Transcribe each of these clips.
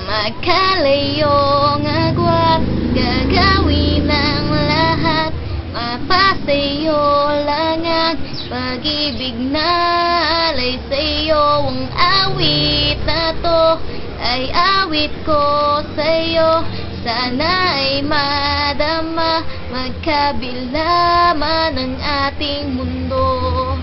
Magkalayong agwat, gagawin ang lahat, mapasayo lang ang pag-ibig na alay sa'yo. Ang awit na to ay awit ko sa'yo, sana ay madama magkabila man ang ating mundo.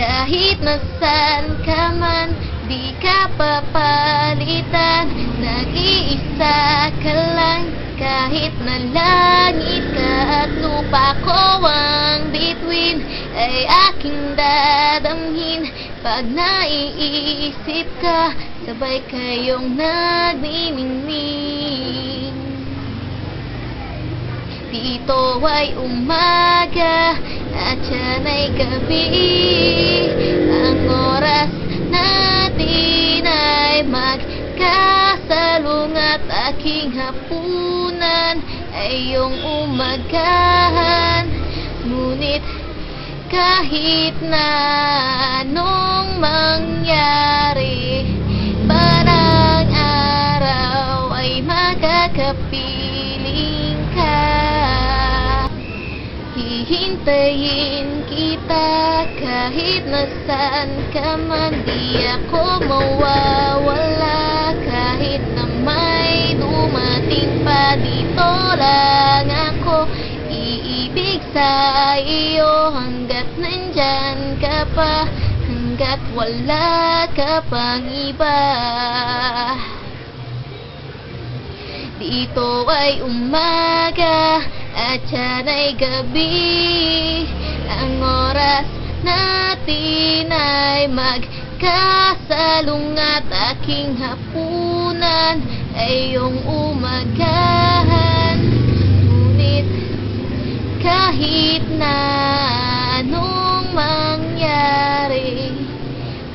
Kahit nasan ka man, di ka papalitan, nag-iisa ka lang. Kahit na langit ka at lupa ko ang bituin, ay aking dadamhin. Pag naiisip ka, sabay kayong nagniningning. Dito ay umaga at yan ay gabi. Ang oras natin ay magkasalung at aking hapunan ay iyong umagahan. Ngunit kahit na anong mangyari, parang araw ay makakapiling ka. Hihintayin kita kahit nasan ka man, di ako mawawala. Kahit na may dumating pa, dito lang ako iibig sa iyo. Hanggat nandyan ka pa, hanggat wala ka pang iba. Dito ay umaga at yan ay gabi. Ang oras natin ay magkasalung at aking hapunan ay iyong umagahan. Ngunit kahit na anong mangyari,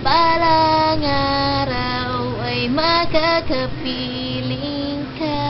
balang araw ay makakapiling ka.